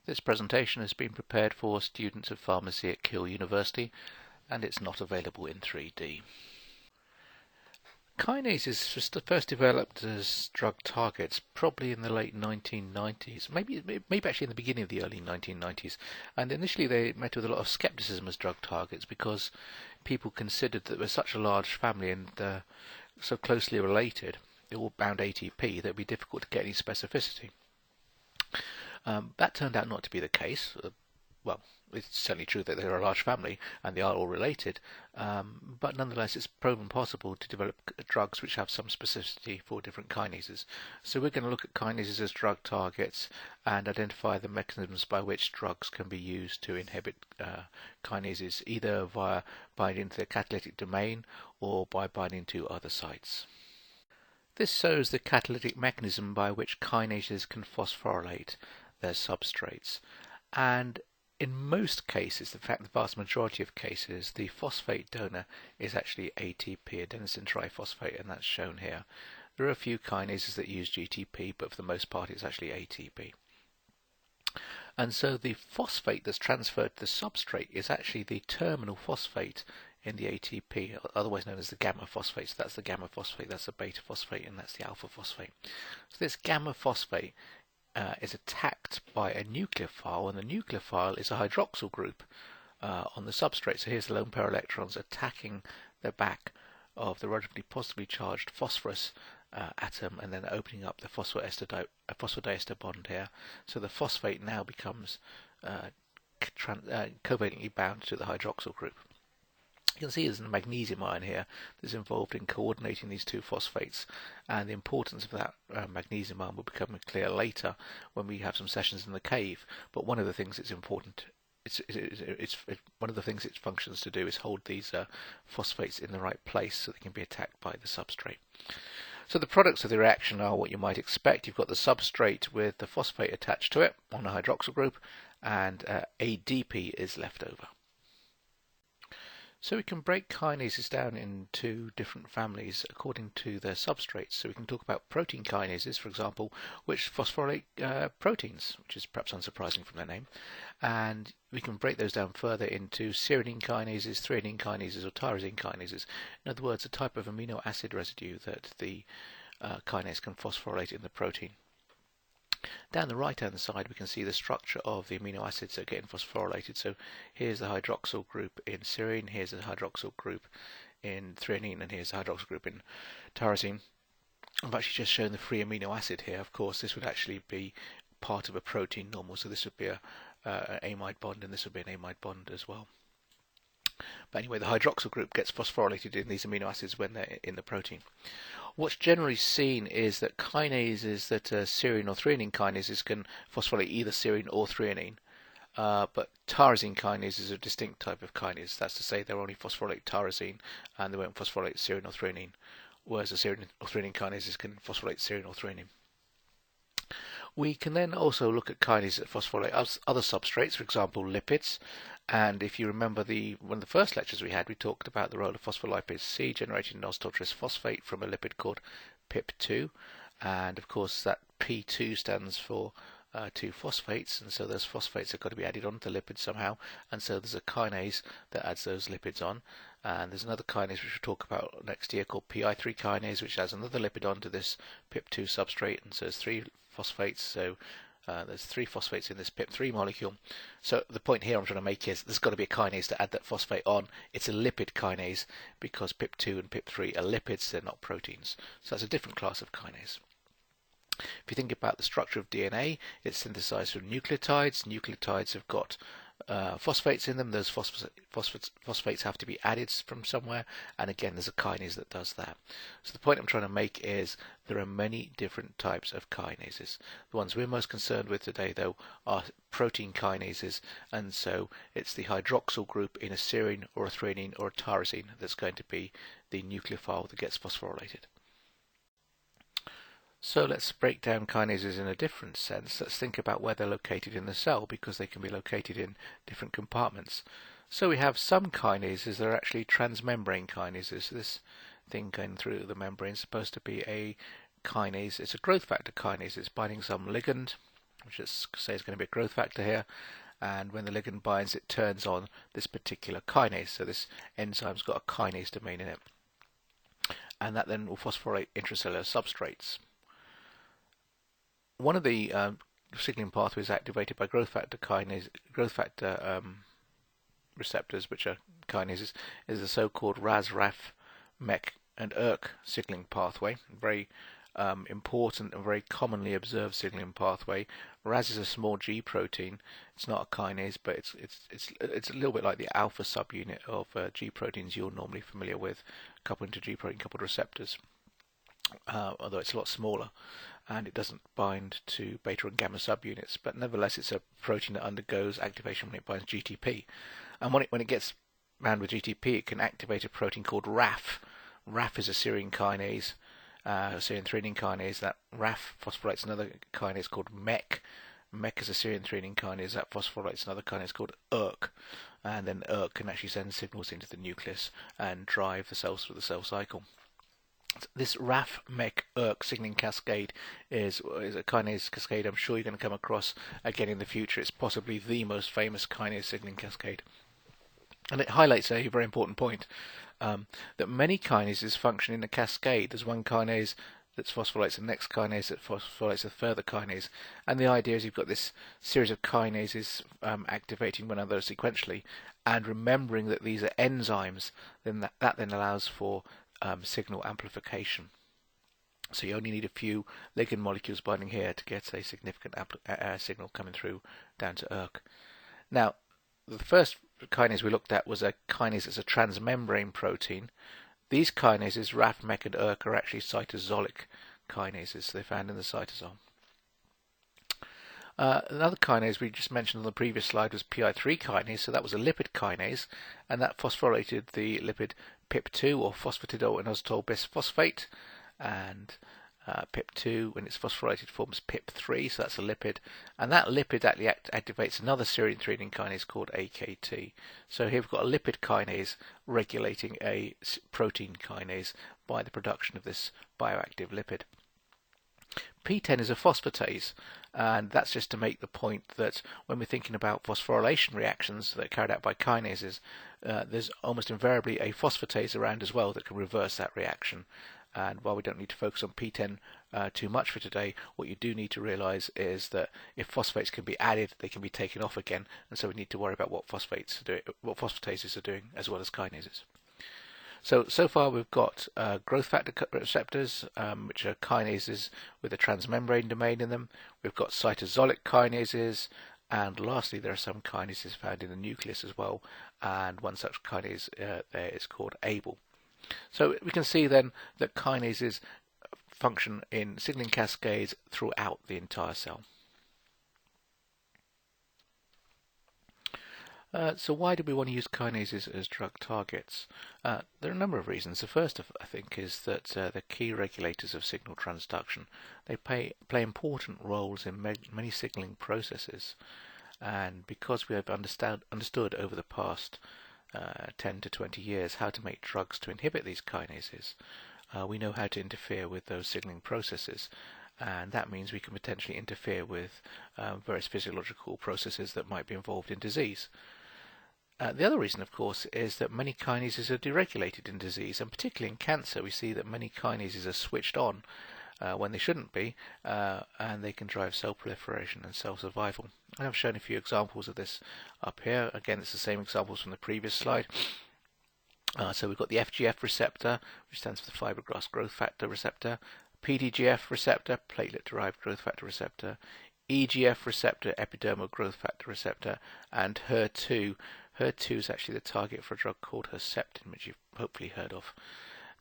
This presentation has been prepared for students of pharmacy at Keele University and it's not available in 3D. Kinases were first developed as drug targets probably in the late 1990s, maybe actually in the beginning of the early 1990s, and initially they met with a lot of skepticism as drug targets because people considered that they were such a large family and so closely related, they all bound ATP, that it would be difficult to get any specificity. That turned out not to be the case. Well, it's certainly true that they're a large family and they are all related, but nonetheless it's proven possible to develop drugs which have some specificity for different kinases. So we're going to look at kinases as drug targets and identify the mechanisms by which drugs can be used to inhibit kinases, either via binding to the catalytic domain or by binding to other sites. This shows the catalytic mechanism by which kinases can phosphorylate their substrates, and in most cases, in fact the vast majority of cases, the phosphate donor is actually ATP, adenosine triphosphate, and that's shown here. There are a few kinases that use GTP, but for the most part it's actually ATP. And so the phosphate that's transferred to the substrate is actually the terminal phosphate in the ATP, otherwise known as the gamma phosphate. So that's the gamma phosphate, that's the beta phosphate, and that's the alpha phosphate. So this gamma phosphate is attacked by a nucleophile, and the nucleophile is a hydroxyl group on the substrate. So here's the lone pair electrons attacking the back of the relatively positively charged phosphorus atom and then opening up the phosphodiester bond here. So the phosphate now becomes covalently bound to the hydroxyl group. You can see there's a magnesium ion here that's involved in coordinating these two phosphates, and the importance of that magnesium ion will become clear later when we have some sessions in the cave. But one of the things it's important, one of the things it functions to do is hold these phosphates in the right place so they can be attacked by the substrate. So the products of the reaction are what you might expect. You've got the substrate with the phosphate attached to it on a hydroxyl group, and ADP is left over. So we can break kinases down into different families according to their substrates. So we can talk about protein kinases, for example, which phosphorylate proteins, which is perhaps unsurprising from their name. And we can break those down further into serine kinases, threonine kinases, or tyrosine kinases. In other words, a type of amino acid residue that the kinase can phosphorylate in the protein. Down the right hand side we can see the structure of the amino acids that are getting phosphorylated. So here's the hydroxyl group in serine, here's the hydroxyl group in threonine, and here's the hydroxyl group in tyrosine. I've actually just shown the free amino acid here. Of course this would actually be part of a protein normal, so this would be an amide bond and this would be an amide bond as well. But anyway, the hydroxyl group gets phosphorylated in these amino acids when they're in the protein. What's generally seen is that kinases that are serine or threonine kinases can phosphorylate either serine or threonine, but tyrosine kinases are a distinct type of kinase. That's to say, they'll only phosphorylate tyrosine and they won't phosphorylate serine or threonine, whereas the serine or threonine kinases can phosphorylate serine or threonine. We can then also look at kinases that phosphorylate other substrates, for example lipids. And if you remember one of the first lectures we had, we talked about the role of phospholipase C generating inositol phosphate from a lipid called PIP2. And of course that P2 stands for two phosphates, and so those phosphates have got to be added onto the lipid somehow, and so there's a kinase that adds those lipids on. And there's another kinase which we'll talk about next year called PI3 kinase, which adds another lipid onto this PIP2 substrate, and so there's three phosphates, so there's three phosphates in this PIP3 molecule. So the point here I'm trying to make is there's got to be a kinase to add that phosphate on. It's a lipid kinase because PIP2 and PIP3 are lipids, they're not proteins. So that's a different class of kinase. If you think about the structure of DNA, it's synthesized from nucleotides. Nucleotides have got phosphates in them. Those phosphates have to be added from somewhere, and again there's a kinase that does that. So the point I'm trying to make is there are many different types of kinases. The ones we're most concerned with today though are protein kinases, and so it's the hydroxyl group in a serine or a threonine or a tyrosine that's going to be the nucleophile that gets phosphorylated. So let's break down kinases in a different sense. Let's think about where they're located in the cell, because they can be located in different compartments. So we have some kinases that are actually transmembrane kinases. This thing going through the membrane is supposed to be a kinase. It's a growth factor kinase. It's binding some ligand, which is say is going to be a growth factor here, and when the ligand binds, it turns on this particular kinase. So this enzyme's got a kinase domain in it, and that then will phosphorylate intracellular substrates. One of the signaling pathways activated by growth factor receptors, which are kinases, is the so-called RAS, RAF, MEK, and ERK signaling pathway. Very important and very commonly observed signaling pathway. RAS is a small G protein. It's not a kinase, but it's a little bit like the alpha subunit of G proteins you're normally familiar with, coupled to G protein coupled receptors. Although it's a lot smaller, and it doesn't bind to beta and gamma subunits, but nevertheless it's a protein that undergoes activation when it binds GTP. And when it gets bound with GTP, it can activate a protein called RAF. RAF is a serine kinase, serine threonine kinase. That RAF phosphorylates another kinase called MEK. MEK is a serine threonine kinase that phosphorylates another kinase called ERK. And then ERK can actually send signals into the nucleus and drive the cells through the cell cycle. This RAF, MEK, ERK signaling cascade is a kinase cascade I'm sure you're going to come across again in the future. It's possibly the most famous kinase signaling cascade. And it highlights a very important point, that many kinases function in a cascade. There's one kinase that phosphorylates the next kinase that phosphorylates a further kinase. And the idea is you've got this series of kinases activating one another sequentially, and remembering that these are enzymes, then that then allows for signal amplification. So you only need a few ligand molecules binding here to get a significant signal coming through down to ERK. Now, the first kinase we looked at was a kinase that's a transmembrane protein. These kinases, RAF, MEK, and ERK, are actually cytosolic kinases. So they're found in the cytosol. Another kinase we just mentioned on the previous slide was PI3 kinase, so that was a lipid kinase, and that phosphorylated the lipid PIP2, or phosphatidylinositol bisphosphate, and PIP2, when it's phosphorylated, forms PIP3, so that's a lipid, and that lipid actually activates another serine threonine kinase called AKT. So here we've got a lipid kinase regulating a protein kinase by the production of this bioactive lipid. P10 is a phosphatase, and that's just to make the point that when we're thinking about phosphorylation reactions that are carried out by kinases, there's almost invariably a phosphatase around as well that can reverse that reaction. And while we don't need to focus on P10 too much for today, what you do need to realize is that if phosphates can be added, they can be taken off again, and so we need to worry about what phosphatases are doing, as well as kinases. So far we've got growth factor receptors, which are kinases with a transmembrane domain in them. We've got cytosolic kinases, and lastly there are some kinases found in the nucleus as well, and one such kinase there is called Abl. So we can see then that kinases function in signaling cascades throughout the entire cell. So why do we want to use kinases as drug targets? There are a number of reasons. The first, I think, is that they're key regulators of signal transduction. They play important roles in many signaling processes, and because we have understood over the past 10 to 20 years how to make drugs to inhibit these kinases, we know how to interfere with those signaling processes, and that means we can potentially interfere with various physiological processes that might be involved in disease. The other reason, of course, is that many kinases are deregulated in disease, and particularly in cancer we see that many kinases are switched on when they shouldn't be, and they can drive cell proliferation and cell survival. And I've shown a few examples of this up here. Again, it's the same examples from the previous slide. So we've got the FGF receptor, which stands for the fibroblast growth factor receptor, PDGF receptor, platelet-derived growth factor receptor, EGF receptor, epidermal growth factor receptor, and HER2. HER2 is actually the target for a drug called Herceptin, which you've hopefully heard of.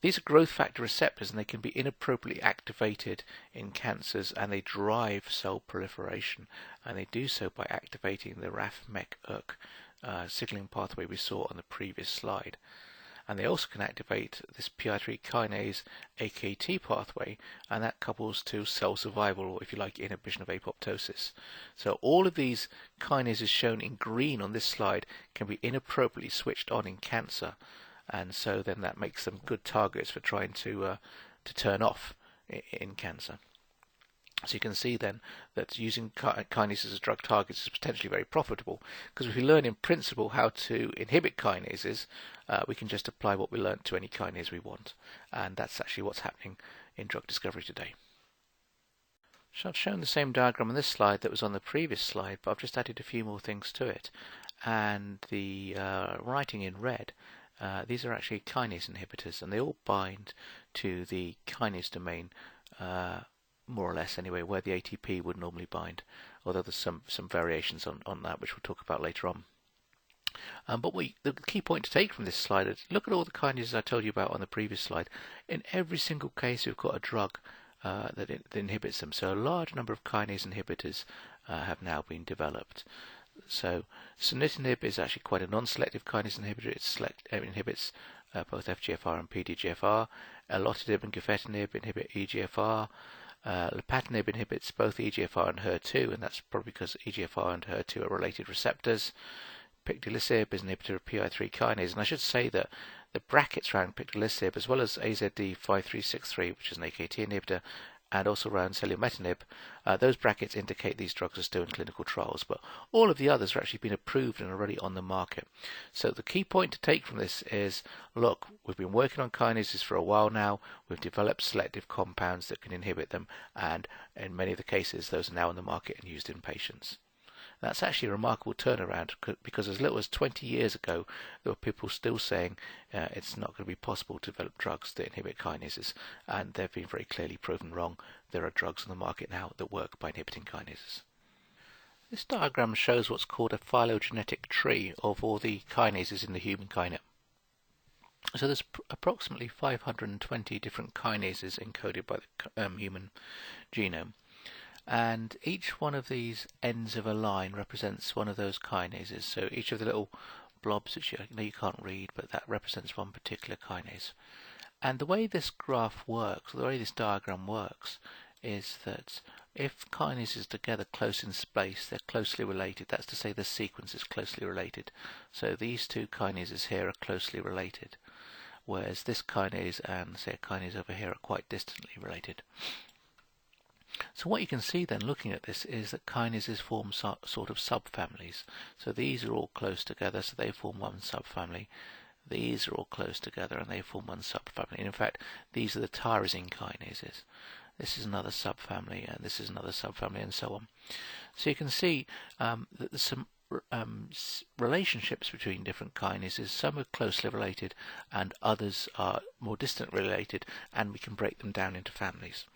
These are growth factor receptors, and they can be inappropriately activated in cancers, and they drive cell proliferation, and they do so by activating the RAF, MEK, ERK signaling pathway we saw on the previous slide. And they also can activate this PI3 kinase AKT pathway, and that couples to cell survival, or if you like, inhibition of apoptosis. So all of these kinases shown in green on this slide can be inappropriately switched on in cancer, and so then that makes them good targets for trying to turn off in cancer. So you can see then that using kinases as drug targets is potentially very profitable, because if we learn in principle how to inhibit kinases, we can just apply what we learned to any kinase we want, and that's actually what's happening in drug discovery today. So I've shown the same diagram on this slide that was on the previous slide, but I've just added a few more things to it. And the writing in red, these are actually kinase inhibitors, and they all bind to the kinase domain, more or less anyway, where the ATP would normally bind, although there's some variations on that, which we'll talk about later on. But the key point to take from this slide is look at all the kinases I told you about on the previous slide. In every single case, we've got a drug that inhibits them. So a large number of kinase inhibitors have now been developed. So sunitinib is actually quite a non-selective kinase inhibitor. It inhibits both FGFR and PDGFR. Erlotinib and gefetinib inhibit EGFR. Lapatinib inhibits both EGFR and HER2, and that's probably because EGFR and HER2 are related receptors. Picdilisib is an inhibitor of PI3 kinase, and I should say that the brackets around picdilisib, as well as AZD5363, which is an AKT inhibitor, and also around selumetinib, those brackets indicate these drugs are still in clinical trials, but all of the others have actually been approved and already on the market. So the key point to take from this is, look, we've been working on kinases for a while now, we've developed selective compounds that can inhibit them, and in many of the cases those are now on the market and used in patients. That's actually a remarkable turnaround, because as little as 20 years ago there were people still saying it's not going to be possible to develop drugs that inhibit kinases, and they've been very clearly proven wrong. There are drugs on the market now that work by inhibiting kinases. This diagram shows what's called a phylogenetic tree of all the kinases in the human kinome. So there's approximately 520 different kinases encoded by the human genome. And each one of these ends of a line represents one of those kinases. So each of the little blobs, which you can't read, but that represents one particular kinase. And the way this graph works, the way this diagram works, is that if kinases together close in space, they're closely related. That's to say the sequence is closely related. So these two kinases here are closely related, whereas this kinase and, say, a kinase over here are quite distantly related. So what you can see then looking at this is that kinases form sort of subfamilies. So these are all close together, so they form one subfamily. These are all close together and they form one subfamily. And in fact, these are the tyrosine kinases. This is another subfamily, and this is another subfamily, and so on. So you can see that there's some relationships between different kinases. Some are closely related and others are more distantly related, and we can break them down into families.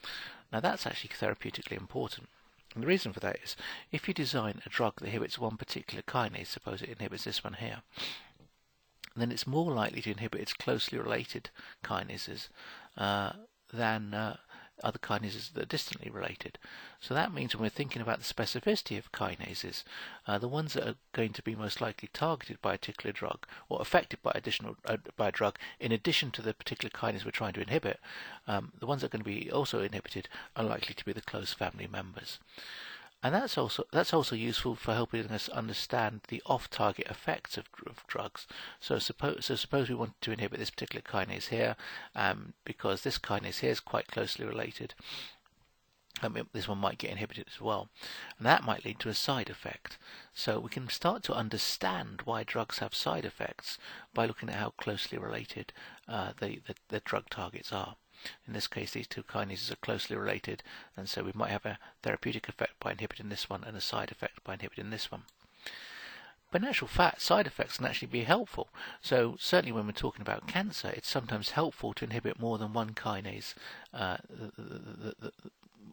Now that's actually therapeutically important. And the reason for that is, if you design a drug that inhibits one particular kinase, suppose it inhibits this one here, then it's more likely to inhibit its closely related kinases than other kinases that are distantly related. So that means when we're thinking about the specificity of kinases, the ones that are going to be most likely targeted by a particular drug or affected by a drug in addition to the particular kinase we're trying to inhibit, the ones that are going to be also inhibited are likely to be the close family members. And that's also useful for helping us understand the off-target effects of drugs. So suppose we want to inhibit this particular kinase here, because this kinase here is quite closely related. This one might get inhibited as well, and that might lead to a side effect. So we can start to understand why drugs have side effects by looking at how closely related the drug targets are. In this case, these two kinases are closely related, and so we might have a therapeutic effect by inhibiting this one and a side effect by inhibiting this one. But in actual fact, side effects can actually be helpful. So certainly when we're talking about cancer, it's sometimes helpful to inhibit more than one kinase.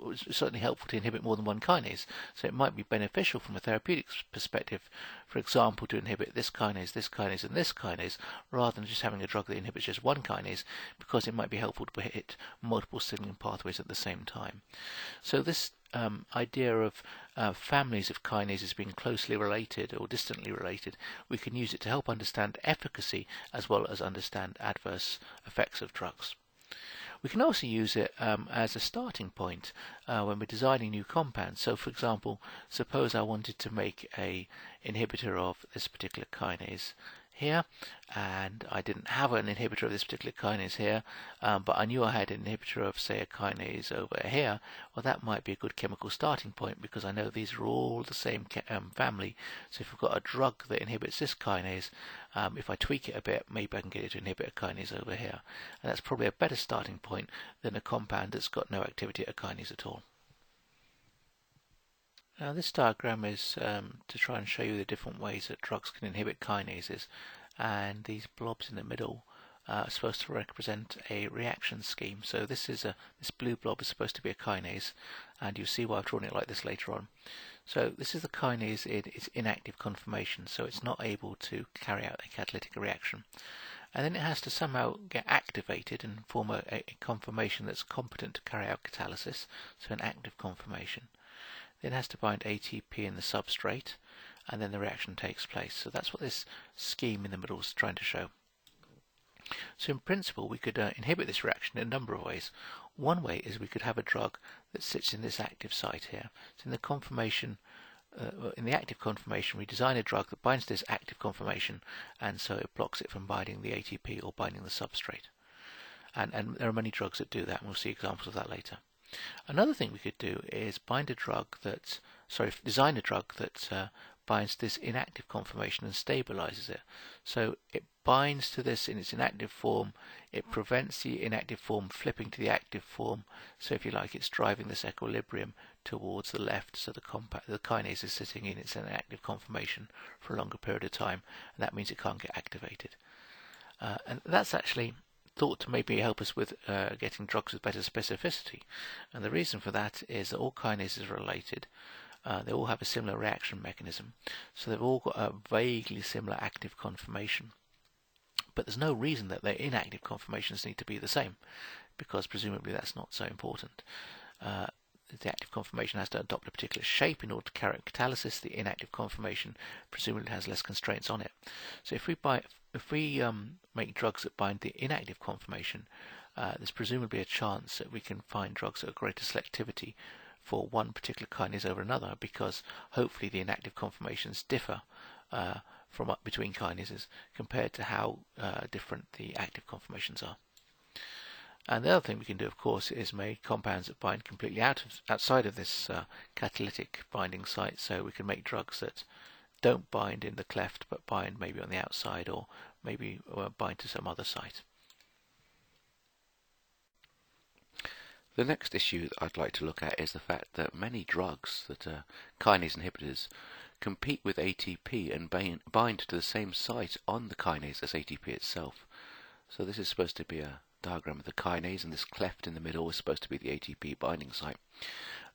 It's certainly helpful to inhibit more than one kinase. So it might be beneficial from a therapeutics perspective, for example, to inhibit this kinase, and this kinase, rather than just having a drug that inhibits just one kinase, because it might be helpful to hit multiple signaling pathways at the same time. So this idea of families of kinases being closely related or distantly related, we can use it to help understand efficacy as well as understand adverse effects of drugs. We can also use it as a starting point when we're designing new compounds. So for example, suppose I wanted to make an inhibitor of this particular kinase here, and I didn't have an inhibitor of this particular kinase here, but I knew I had an inhibitor of, say, a kinase over here, well, that might be a good chemical starting point because I know these are all the same family. So if I've got a drug that inhibits this kinase, if I tweak it a bit, maybe I can get it to inhibit a kinase over here. And that's probably a better starting point than a compound that's got no activity at a kinase at all. Now this diagram is to try and show you the different ways that drugs can inhibit kinases, and these blobs in the middle are supposed to represent a reaction scheme. So this blue blob is supposed to be a kinase, and you'll see why I've drawn it like this later on. So this is the kinase in its inactive conformation, so it's not able to carry out a catalytic reaction. And then it has to somehow get activated and form a conformation that's competent to carry out catalysis, so an active conformation. Then it has to bind ATP in the substrate, and then the reaction takes place. So that's what this scheme in the middle is trying to show. So in principle, we could inhibit this reaction in a number of ways. One way is we could have a drug that sits in this active site here. So in the conformation, in the active conformation, we design a drug that binds to this active conformation, and so it blocks it from binding the ATP or binding the substrate. And there are many drugs that do that, and we'll see examples of that later. Another thing we could do is design a drug that binds this inactive conformation and stabilizes it. So it binds to this in its inactive form, it prevents the inactive form flipping to the active form, so if you like, it's driving this equilibrium towards the left, so the kinase is sitting in its inactive conformation for a longer period of time, and that means it can't get activated. And that's actually thought to maybe help us with getting drugs with better specificity. And the reason for that is that all kinases are related. They all have a similar reaction mechanism, so they've all got a vaguely similar active conformation. But there's no reason that their inactive conformations need to be the same, because presumably that's not so important. The active conformation has to adopt a particular shape in order to carry out catalysis. The inactive conformation presumably has less constraints on it. So if we make drugs that bind the inactive conformation, there's presumably a chance that we can find drugs that have greater selectivity for one particular kinase over another, because hopefully the inactive conformations differ between kinases compared to how different the active conformations are. And the other thing we can do, of course, is make compounds that bind completely outside of this catalytic binding site. So we can make drugs that don't bind in the cleft, but bind maybe on the outside, or maybe bind to some other site. The next issue that I'd like to look at is the fact that many drugs that are kinase inhibitors compete with ATP and bind to the same site on the kinase as ATP itself. So this is supposed to be a diagram of the kinase, and this cleft in the middle is supposed to be the ATP binding site.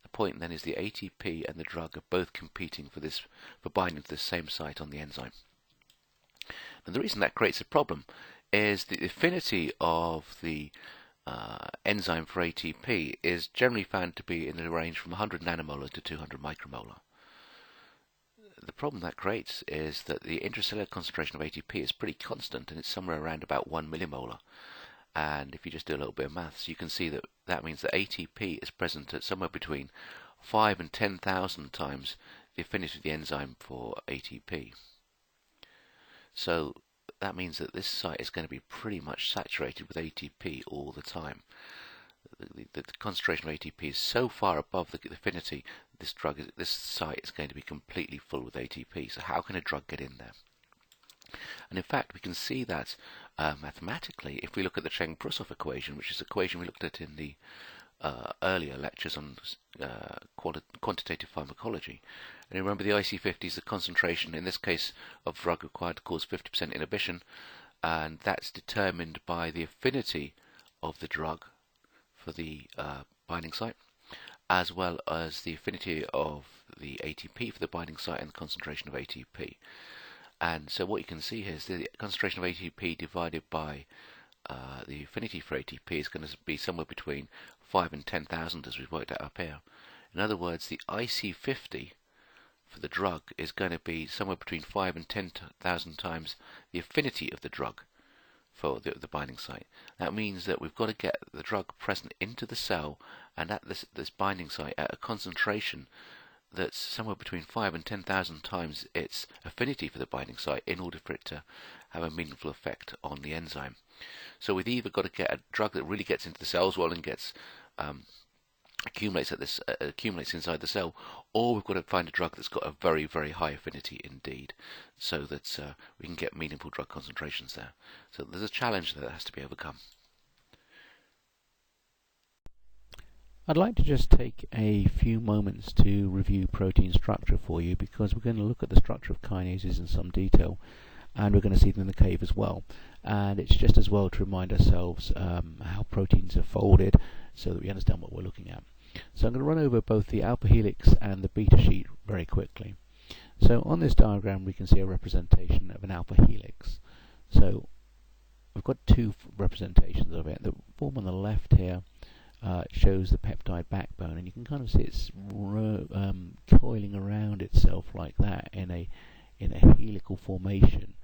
The point then is the ATP and the drug are both competing for binding to the same site on the enzyme. And the reason that creates a problem is the affinity of the enzyme for ATP is generally found to be in the range from 100 nanomolar to 200 micromolar. The problem that creates is that the intracellular concentration of ATP is pretty constant, and it's somewhere around about 1 millimolar. And if you just do a little bit of maths, you can see that that means that ATP is present at somewhere between 5 and 10,000 times the affinity of the enzyme for ATP. So that means that this site is going to be pretty much saturated with ATP all the time. The concentration of ATP is so far above the affinity, this site is going to be completely full with ATP. So how can a drug get in there? And in fact, we can see that mathematically if we look at the Chern-Brusov equation, which is the equation we looked at in the earlier lectures on quantitative pharmacology. And remember, the IC50 is the concentration, in this case, of drug required to cause 50% inhibition, and that's determined by the affinity of the drug for the binding site, as well as the affinity of the ATP for the binding site and the concentration of ATP. And so what you can see here is the concentration of ATP divided by the affinity for ATP is going to be somewhere between 5 and 10,000, as we've worked out up here. In other words, the IC50 for the drug is going to be somewhere between 5 and 10,000 times the affinity of the drug for the binding site. That means that we've got to get the drug present into the cell and at this binding site at a concentration that's somewhere between 5 and 10,000 times its affinity for the binding site in order for it to have a meaningful effect on the enzyme. So we've either got to get a drug that really gets into the cells well and gets accumulates inside the cell, or we've got to find a drug that's got a very, very high affinity indeed, so that we can get meaningful drug concentrations there. So there's a challenge there that has to be overcome. I'd like to just take a few moments to review protein structure for you, because we're going to look at the structure of kinases in some detail, and we're going to see them in the cave as well. And it's just as well to remind ourselves how proteins are folded so that we understand what we're looking at. So I'm going to run over both the alpha helix and the beta sheet very quickly. So on this diagram we can see a representation of an alpha helix. So we've got two representations of it. The form on the left here shows the peptide backbone, and you can kind of see it's coiling around itself like that in a helical formation,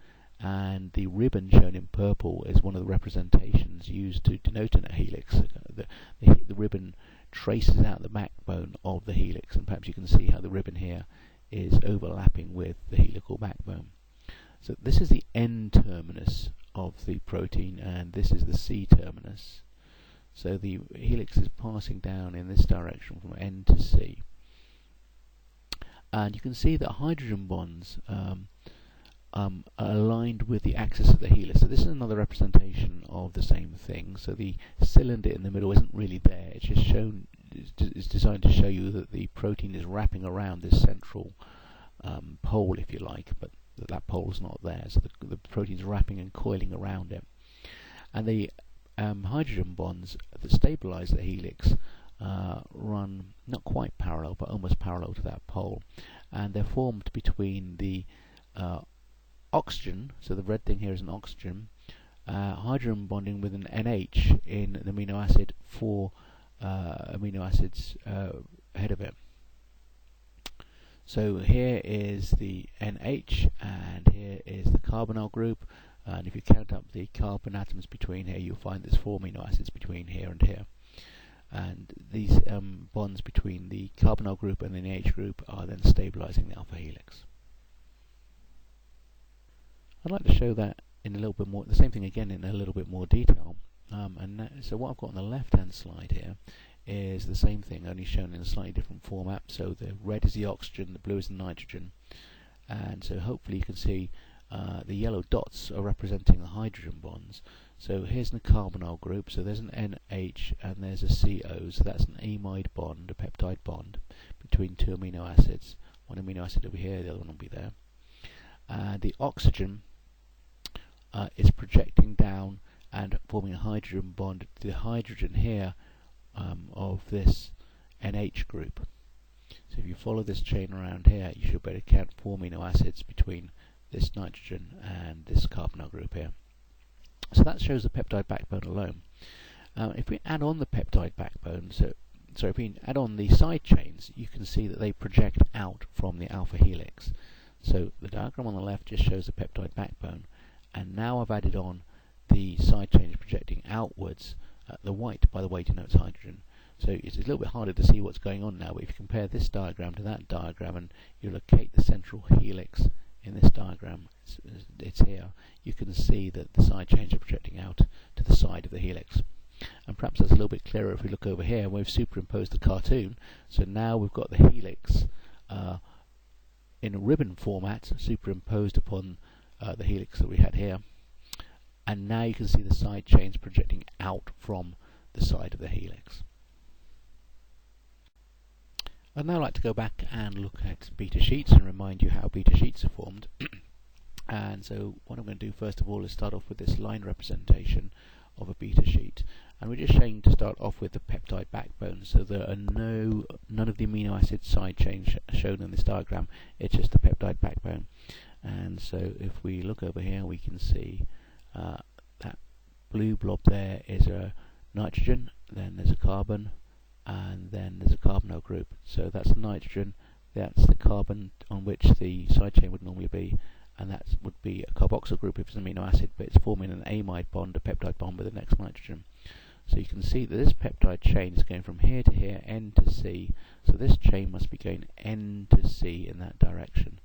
and the ribbon shown in purple is one of the representations used to denote a helix. The ribbon traces out the backbone of the helix, and perhaps you can see how the ribbon here is overlapping with the helical backbone. So this is the N terminus of the protein, and this is the C terminus. So the helix is passing down in this direction from N to C. And you can see that hydrogen bonds are aligned with the axis of the helix. So this is another representation of the same thing. So the cylinder in the middle isn't really there. It's just shown. It's designed to show you that the protein is wrapping around this central pole, if you like, but that pole is not there. So the protein is wrapping and coiling around it. And the hydrogen bonds that stabilize the helix run not quite parallel, but almost parallel to that pole, and they're formed between the oxygen, so the red thing here is an oxygen, hydrogen bonding with an NH in an amino acid, 4 amino acids ahead of it. So here is the NH, and here is the carbonyl group, and if you count up the carbon atoms between here, you'll find there's 4 amino acids between here and here. And these bonds between the carbonyl group and the NH group are then stabilizing the alpha helix. I'd like to show that in a little bit more, the same thing again in a little bit more detail. So what I've got on the left-hand slide here is the same thing, only shown in a slightly different format. So the red is the oxygen, the blue is the nitrogen, and so hopefully you can see the yellow dots are representing the hydrogen bonds. So here's the carbonyl group, so there's an NH and there's a CO, so that's an amide bond, a peptide bond between 2 amino acids. One amino acid over here, the other one will be there. The oxygen is projecting down and forming a hydrogen bond to the hydrogen here of this NH group. So if you follow this chain around here, you should be able to count 4 amino acids between this nitrogen and this carbonyl group here. So that shows the peptide backbone alone. If we add on the peptide backbone, so if we add on the side chains, you can see that they project out from the alpha helix. So the diagram on the left just shows the peptide backbone, and now I've added on the side chains projecting outwards. The white, by the way, denotes hydrogen. So it's a little bit harder to see what's going on now, but if you compare this diagram to that diagram and you locate the central helix in this diagram, it's here, you can see that the side chains are projecting out to the side of the helix. And perhaps that's a little bit clearer if we look over here, and we've superimposed the cartoon. So now we've got the helix in a ribbon format superimposed upon the helix that we had here. And now you can see the side chains projecting out from the side of the helix. I'd now like to go back and look at beta sheets and remind you how beta sheets are formed. And so what I'm going to do first of all is start off with this line representation of a beta sheet. And we're just showing to start off with the peptide backbone, so there are none of the amino acid side chains shown in this diagram. It's just the peptide backbone. And so if we look over here, we can see that blue blob there is a nitrogen, then there's a carbon, and then there's a carbonyl group. So that's the nitrogen, that's the carbon on which the side chain would normally be, and that would be a carboxyl group if it's an amino acid, but it's forming an amide bond, a peptide bond with the next nitrogen. So you can see that this peptide chain is going from here to here, N to C. So this chain must be going N to C in that direction.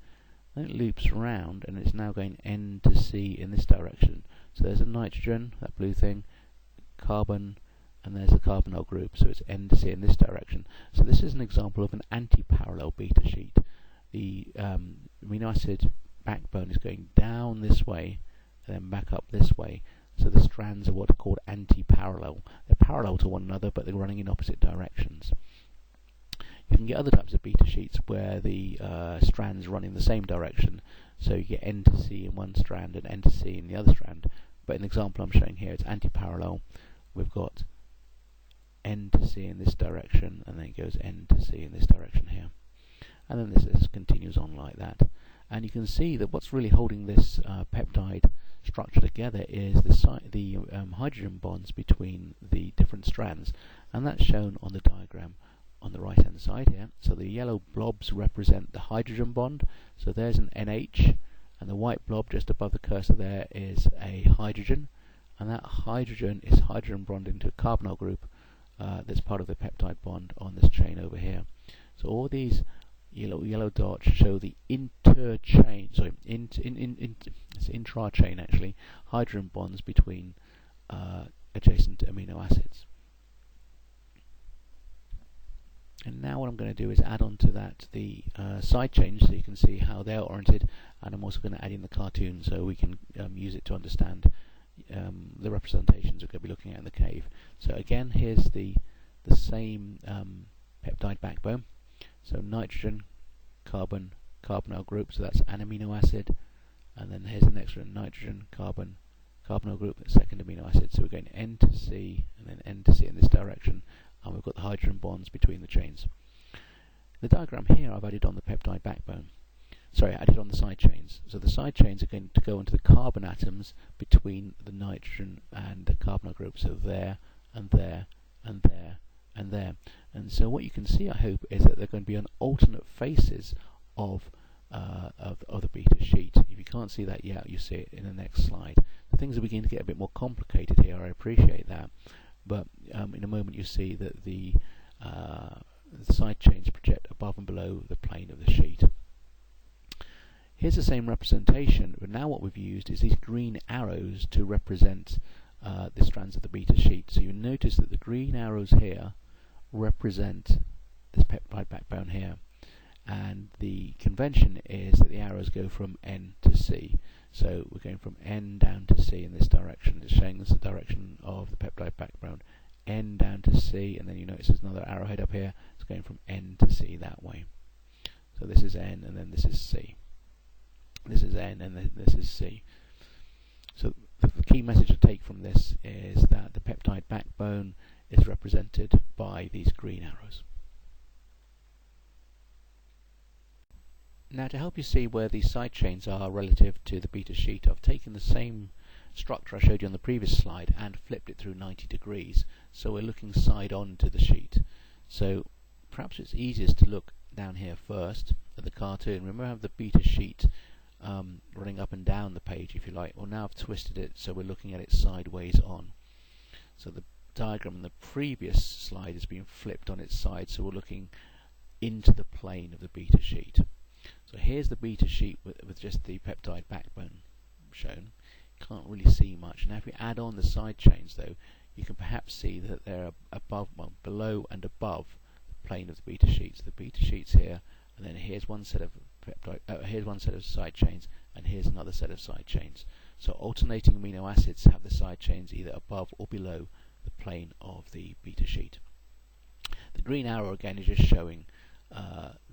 Then it loops around and it's now going N to C in this direction. So there's a nitrogen, that blue thing, carbon, and there's the carbonyl group, so it's N to C in this direction. So this is an example of an anti-parallel beta sheet. The amino acid backbone is going down this way and then back up this way. So the strands are what are called anti-parallel. They're parallel to one another, but they're running in opposite directions. You can get other types of beta sheets where the strands run in the same direction. So you get N to C in one strand and N to C in the other strand. But in the example I'm showing here, it's anti-parallel. We've got N to C in this direction, and then it goes N to C in this direction here. And then this continues on like that. And you can see that what's really holding this peptide structure together is the hydrogen bonds between the different strands. And that's shown on the diagram on the right hand side here. So the yellow blobs represent the hydrogen bond. So there's an NH, and the white blob just above the cursor there is a hydrogen. And that hydrogen is hydrogen bonded into a carbonyl group that's part of the peptide bond on this chain over here. So all these yellow dots show the intra-chain actually, hydrogen bonds between adjacent amino acids. And now what I'm going to do is add on to that the side chains so you can see how they're oriented, and I'm also going to add in the cartoon so we can use it to understand the representations we're going to be looking at in the cave. So again, here's the same peptide backbone. So nitrogen, carbon, carbonyl group, so that's an amino acid, and then here's the next one, nitrogen, carbon, carbonyl group, second amino acid. So we're going N to C and then N to C in this direction, and we've got the hydrogen bonds between the chains. The diagram here I've added on the peptide backbone. Sorry, added on the side chains. So the side chains are going to go into the carbon atoms between the nitrogen and the carbonyl group. So there and there and there and there. And so what you can see, I hope, is that they're going to be on alternate faces of the beta sheet. If you can't see that yet, you see it in the next slide. The things are beginning to get a bit more complicated here. I appreciate that, but in a moment you see that the side chains project above and below the plane of the sheet. Here's the same representation, but now what we've used is these green arrows to represent the strands of the beta sheet. So you notice that the green arrows here represent this peptide backbone here, and the convention is that the arrows go from N to C. So we're going from N down to C in this direction. It's showing us the direction of the peptide backbone. N down to C, and then you notice there's another arrowhead up here. It's going from N to C that way. So this is N, and then this is C. This is N, and then this is C. So the key message to take from this is that the peptide backbone is represented by these green arrows. Now, to help you see where these side chains are relative to the beta sheet, I've taken the same structure I showed you on the previous slide and flipped it through 90 degrees. So we're looking side on to the sheet. So perhaps it's easiest to look down here first at the cartoon. Remember, I have the beta sheet running up and down the page, if you like. Well, now I've twisted it so we're looking at it sideways on. So the diagram in the previous slide has been flipped on its side, so we're looking into the plane of the beta sheet. So here's the beta sheet with just the peptide backbone shown. Can't really see much. Now if we add on the side chains, though, you can perhaps see that they're below and above the plane of the beta sheets. The beta sheets here, and then here's one set of here's one set of side chains, and here's another set of side chains. So alternating amino acids have the side chains either above or below the plane of the beta sheet. The green arrow again is just showing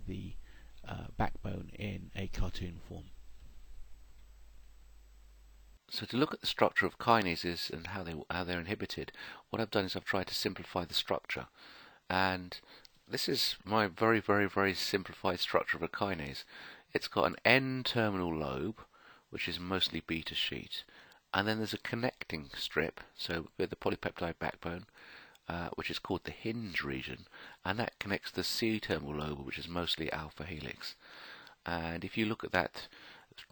the backbone in a cartoon form. So to look at the structure of kinases and how they're inhibited, what I've done is I've tried to simplify the structure, and this is my very, very, very simplified structure of a kinase. It's got an N-terminal lobe, which is mostly beta sheet, and then there's a connecting strip, so with the polypeptide backbone, which is called the hinge region, and that connects the C-terminal lobe, which is mostly alpha helix. And if you look at that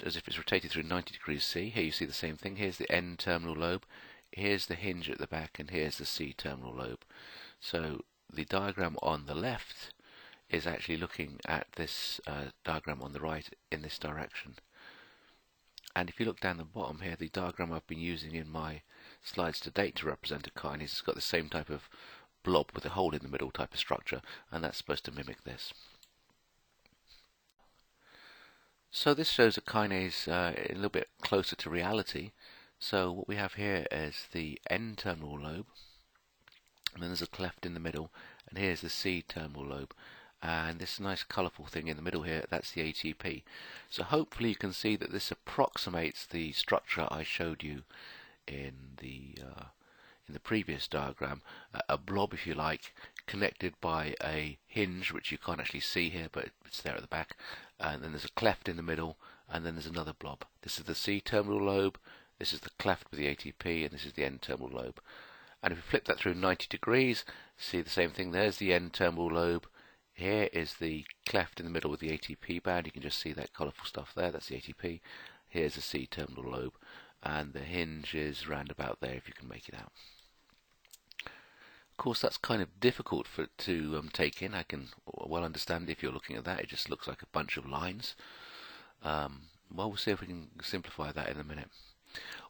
as if it's rotated through 90 degrees C, here you see the same thing. Here's the N-terminal lobe. here's the hinge at the back, and here's the C-terminal lobe. So the diagram on the left is actually looking at this diagram on the right in this direction. And if you look down the bottom here, the diagram I've been using in my slides to date to represent a kinase has got the same type of blob with a hole in the middle type of structure, and that's supposed to mimic this. So this shows a kinase a little bit closer to reality. So what we have here is the N-terminal lobe, and then there's a cleft in the middle, and here's the C-terminal lobe. And this nice colourful thing in the middle here, that's the ATP. So hopefully you can see that this approximates the structure I showed you in the previous diagram, a blob, if you like, connected by a hinge, which you can't actually see here, but it's there at the back, and then there's a cleft in the middle, and then there's another blob. This is the C-terminal lobe, this is the cleft with the ATP, and this is the N-terminal lobe. And if we flip that through 90 degrees, see the same thing. There's the N-terminal lobe. Here is the cleft in the middle with the ATP band. You can just see that colourful stuff there. That's the ATP. Here's the C-terminal lobe. And the hinge is round about there, if you can make it out. Of course, that's kind of difficult to take in. I can well understand if you're looking at that. It just looks like a bunch of lines. Well, we'll see if we can simplify that in a minute.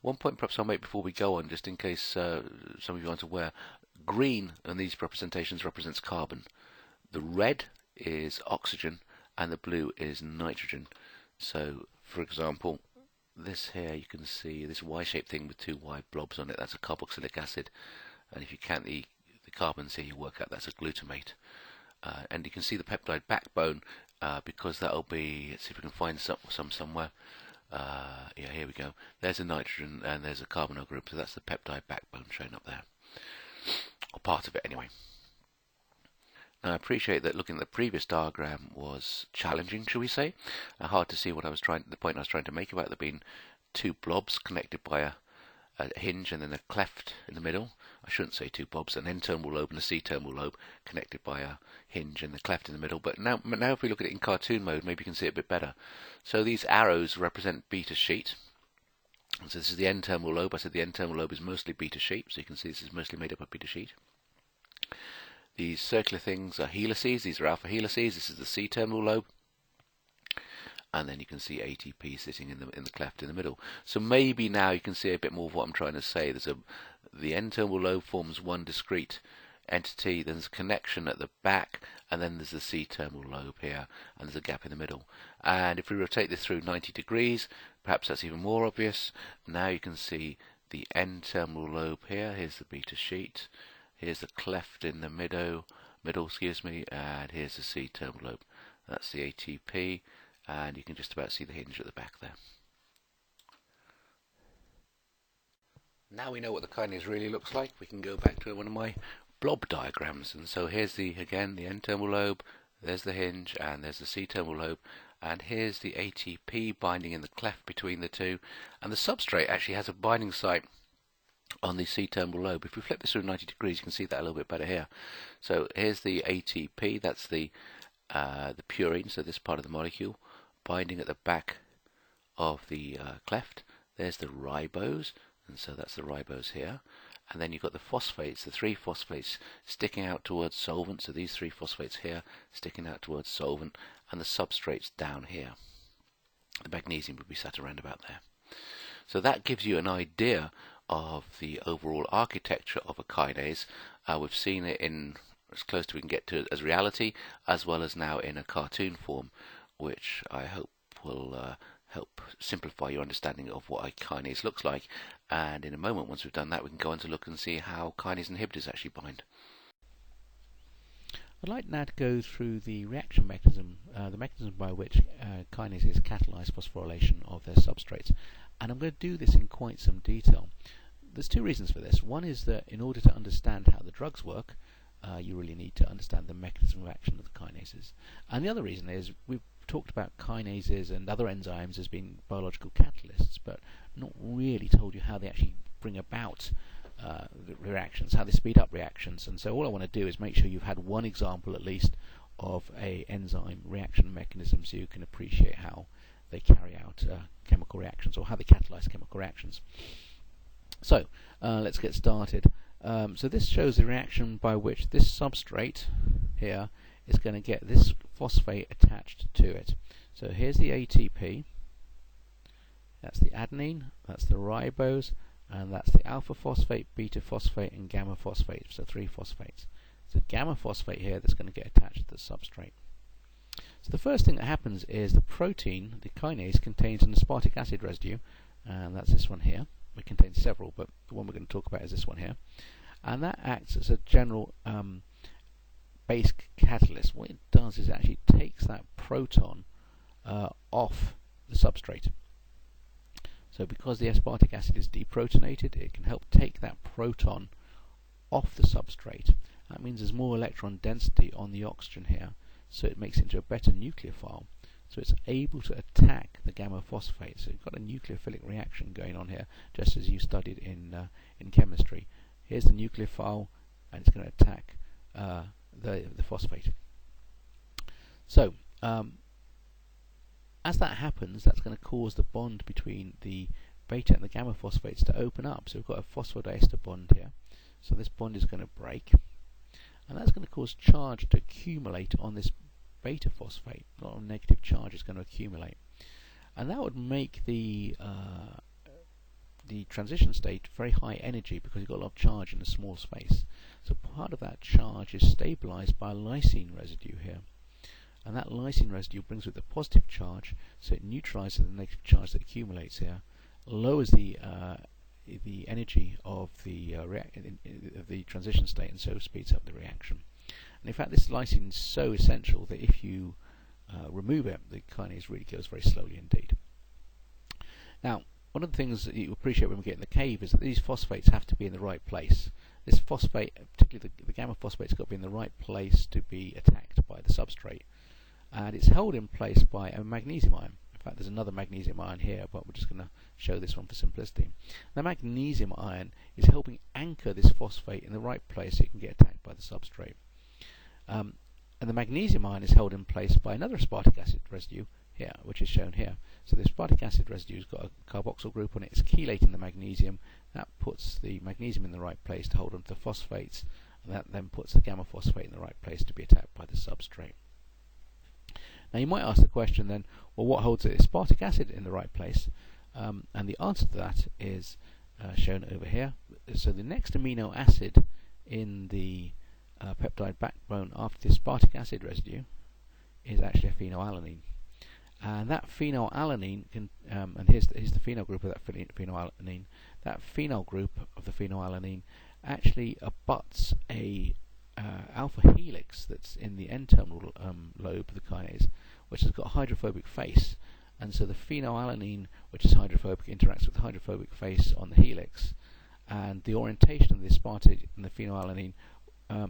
One point perhaps I'll make before we go on, just in case some of you aren't aware, green in these representations represents carbon. The red is oxygen and the blue is nitrogen. So, for example, this here you can see this Y-shaped thing with two white blobs on it, that's a carboxylic acid. And if you count the carbons here, you work out that's a glutamate. And you can see the peptide backbone because that'll be, let's see if we can find some somewhere. Yeah, here we go. There's a nitrogen and there's a carbonyl group, so that's the peptide backbone shown up there. Or part of it anyway. Now, I appreciate that looking at the previous diagram was challenging, shall we say. Hard to see what the point I was trying to make about there being two blobs connected by a hinge and then a cleft in the middle. I shouldn't say two blobs, an N-terminal lobe and a C-terminal lobe connected by a hinge and a cleft in the middle. But now if we look at it in cartoon mode, maybe you can see it a bit better. So these arrows represent beta sheet. And so this is the N-terminal lobe. I said the N-terminal lobe is mostly beta sheet, so you can see this is mostly made up of beta sheet. These circular things are helices. These are alpha helices. This is the C-terminal lobe. And then you can see ATP sitting in the cleft in the middle. So maybe now you can see a bit more of what I'm trying to say. The N-terminal lobe forms one discrete entity, then there's a connection at the back, and then there's the C-terminal lobe here, and there's a gap in the middle. And if we rotate this through 90 degrees, perhaps that's even more obvious. Now you can see the N-terminal lobe here. Here's the beta sheet. Here's the cleft in the middle, and here's the C-terminal lobe. That's the ATP. And you can just about see the hinge at the back there. Now we know what the kinase really looks like, we can go back to one of my blob diagrams. And so here's again the N-terminal lobe, there's the hinge, and there's the C-terminal lobe. And here's the ATP binding in the cleft between the two. And the substrate actually has a binding site on the C-terminal lobe. If we flip this through 90 degrees, you can see that a little bit better here. So here's the ATP, that's the purine, so this part of the molecule, binding at the back of the cleft. There's the ribose, and so that's the ribose here. And then you've got the phosphates, the three phosphates sticking out towards solvent, so these three phosphates here sticking out towards solvent, and the substrates down here. The magnesium would be sat around about there. So that gives you an idea of the overall architecture of a kinase. We've seen it in as close to we can get to as reality, as well as now in a cartoon form, which I hope will help simplify your understanding of what a kinase looks like. And in a moment, once we've done that, we can go on to look and see how kinase inhibitors actually bind. I'd like now to go through the reaction mechanism, the mechanism by which kinases catalyze phosphorylation of their substrates. And I'm going to do this in quite some detail. There's two reasons for this. One is that in order to understand how the drugs work, you really need to understand the mechanism of action of the kinases. And the other reason is we've talked about kinases and other enzymes as being biological catalysts, but not really told you how they actually bring about the reactions, how they speed up reactions. And so all I want to do is make sure you've had one example at least of a enzyme reaction mechanism so you can appreciate how they carry out chemical reactions, or how they catalyze chemical reactions. So let's get started. So this shows the reaction by which this substrate here is going to get this phosphate attached to it. So here's the ATP, that's the adenine, that's the ribose, and that's the alpha phosphate, beta phosphate, and gamma phosphate, so 3 phosphates. It's the gamma phosphate here that's going to get attached to the substrate. So the first thing that happens is the protein, the kinase, contains an aspartic acid residue, and that's this one here. It contains several, but the one we're going to talk about is this one here. And that acts as a general base catalyst. What it does is it actually takes that proton off the substrate. So because the aspartic acid is deprotonated, it can help take that proton off the substrate. That means there's more electron density on the oxygen here, so it makes it into a better nucleophile. So it's able to attack the gamma phosphate. So you've got a nucleophilic reaction going on here, just as you studied in chemistry. Here's the nucleophile, and it's going to attack the phosphate. So as that happens, that's going to cause the bond between the beta and the gamma phosphates to open up. So we've got a phosphodiester bond here. So this bond is going to break, and that's going to cause charge to accumulate on this beta phosphate. A lot of negative charge is going to accumulate, and that would make the transition state very high energy because you've got a lot of charge in a small space. So part of that charge is stabilized by a lysine residue here, and that lysine residue brings with it a positive charge, so it neutralizes the negative charge that accumulates here, lowers the energy of the transition state, and so speeds up the reaction. And in fact, this lysine is so essential that if you remove it, the kinase really goes very slowly indeed. Now, one of the things that you appreciate when we get in the cave is that these phosphates have to be in the right place. This phosphate, particularly the gamma phosphate, has got to be in the right place to be attacked by the substrate. And it's held in place by a magnesium ion. In fact, there's another magnesium ion here, but we're just going to show this one for simplicity. The magnesium ion is helping anchor this phosphate in the right place so it can get attacked by the substrate. And the magnesium ion is held in place by another aspartic acid residue here, which is shown here. So the aspartic acid residue has got a carboxyl group on it. It's chelating the magnesium. That puts the magnesium in the right place to hold onto the phosphates, and that then puts the gamma phosphate in the right place to be attacked by the substrate. Now you might ask the question then, well, what holds the aspartic acid in the right place? And the answer to that is shown over here. So the next amino acid in the peptide backbone after the aspartic acid residue is actually a phenylalanine. And that phenylalanine can, and here's the phenyl group of that phenylalanine. That phenyl group of the phenylalanine actually abuts a alpha helix that's in the N-terminal lobe of the kinase, which has got a hydrophobic face. And so the phenylalanine, which is hydrophobic, interacts with the hydrophobic face on the helix, and the orientation of the aspartic and the phenylalanine,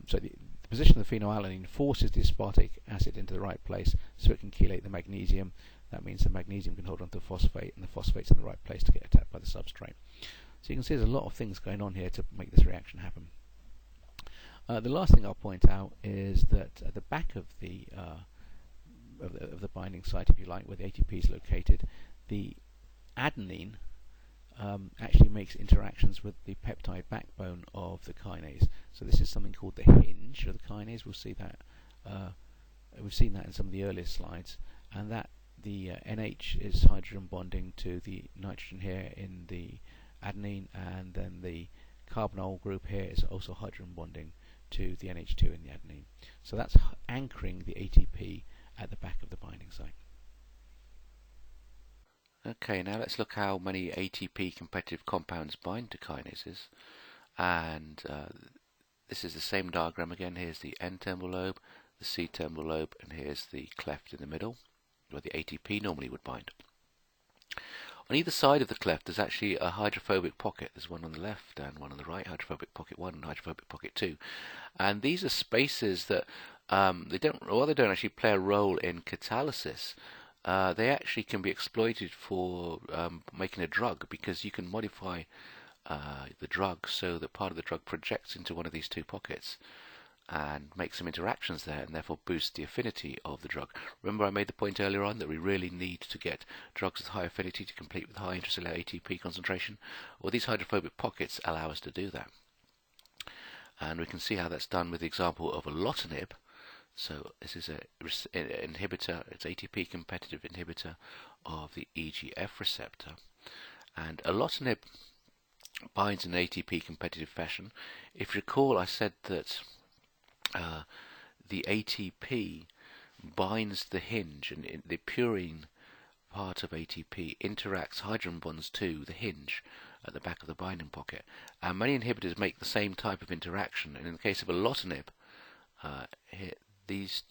so the position of the phenylalanine forces the aspartic acid into the right place so it can chelate the magnesium. That means the magnesium can hold onto the phosphate, and the phosphate's in the right place to get attacked by the substrate. So you can see there's a lot of things going on here to make this reaction happen. The last thing I'll point out is that at the back of the binding site, if you like, where the ATP is located, the adenine actually makes interactions with the peptide backbone of the kinase. So this is something called the hinge of the kinase. We'll see that we've seen that in some of the earlier slides, and that the NH is hydrogen bonding to the nitrogen here in the adenine, and then the carbonyl group here is also hydrogen bonding to the NH2 in the adenine. So that's anchoring the ATP at the back of the binding site. Okay, now let's look how many ATP competitive compounds bind to kinases. And this is the same diagram again. Here's the N-terminal lobe, the C-terminal lobe, and here's the cleft in the middle, where the ATP normally would bind. On either side of the cleft there's actually a hydrophobic pocket. There's one on the left and one on the right, hydrophobic pocket 1 and hydrophobic pocket 2. And these are spaces that they don't actually play a role in catalysis. They actually can be exploited for making a drug, because you can modify the drug so that part of the drug projects into one of these two pockets. and make some interactions there, and therefore boost the affinity of the drug. Remember I made the point earlier on that we really need to get drugs with high affinity to compete with high intracellular ATP concentration? Well, these hydrophobic pockets allow us to do that. And we can see how that's done with the example of alotinib. So this is an inhibitor, it's ATP competitive inhibitor of the EGF receptor. And alotinib binds in ATP competitive fashion. If you recall, I said that the ATP binds the hinge, and the purine part of ATP interacts hydrogen bonds to the hinge at the back of the binding pocket. And many inhibitors make the same type of interaction. And in the case of alotinib, this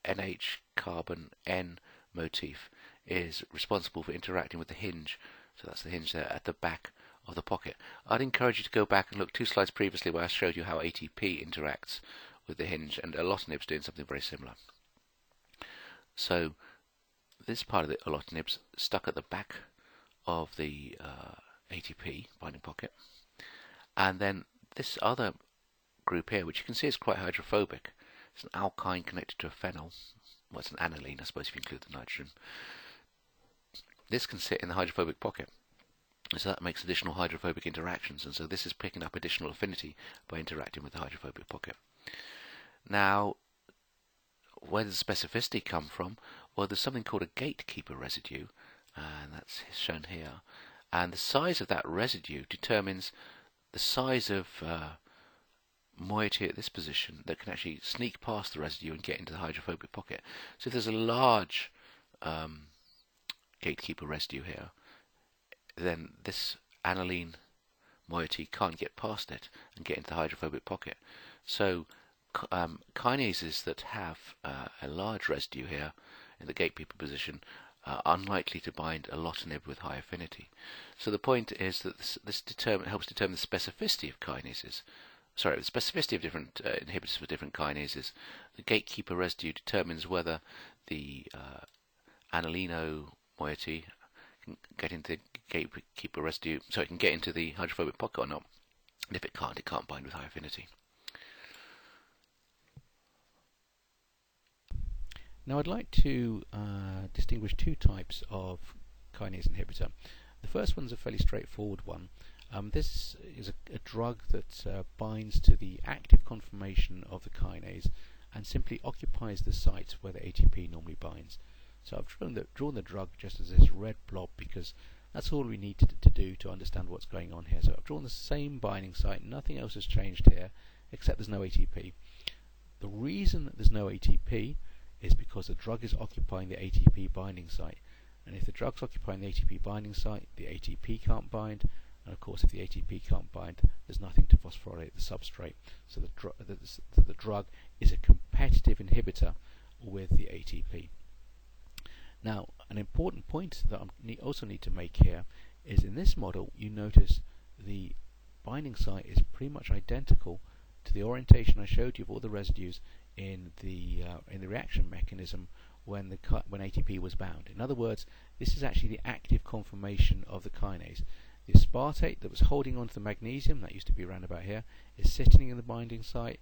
NH carbon N motif is responsible for interacting with the hinge. So that's the hinge there at the back of the pocket. I'd encourage you to go back and look 2 slides previously where I showed you how ATP interacts with the hinge, and alotinib's doing something very similar. So this part of the alotinib's stuck at the back of the ATP binding pocket, and then this other group here, which you can see is quite hydrophobic. It's an alkyne connected to a phenyl. Well, it's an aniline, I suppose, if you include the nitrogen. This can sit in the hydrophobic pocket. So that makes additional hydrophobic interactions, and so this is picking up additional affinity by interacting with the hydrophobic pocket. Now, where does specificity come from? Well, there's something called a gatekeeper residue, and that's shown here. And the size of that residue determines the size of moiety at this position that can actually sneak past the residue and get into the hydrophobic pocket. So if there's a large gatekeeper residue here, then this aniline moiety can't get past it and get into the hydrophobic pocket. So kinases that have a large residue here in the gatekeeper position are unlikely to bind alotinib with high affinity. So the point is that this helps determine the specificity of kinases. Sorry, the specificity of different inhibitors for different kinases. The gatekeeper residue determines whether the anilino moiety can get into the gatekeeper residue, so it can get into the hydrophobic pocket or not. And if it can't bind with high affinity. Now I'd like to distinguish 2 types of kinase inhibitor. The first one's a fairly straightforward one. This is a drug that binds to the active conformation of the kinase and simply occupies the site where the ATP normally binds. So I've drawn the drug just as this red blob because that's all we need to do to understand what's going on here. So I've drawn the same binding site, nothing else has changed here except there's no ATP. The reason that there's no ATP is because the drug is occupying the ATP binding site. And if the drug's occupying the ATP binding site, the ATP can't bind. And of course, if the ATP can't bind, there's nothing to phosphorylate the substrate. So the drug is a competitive inhibitor with the ATP. Now, an important point that I also need to make here is in this model, you notice the binding site is pretty much identical to the orientation I showed you of all the residues in the reaction mechanism when ATP was bound. In other words, this is actually the active conformation of the kinase. The aspartate that was holding onto the magnesium, that used to be around about here, is sitting in the binding site.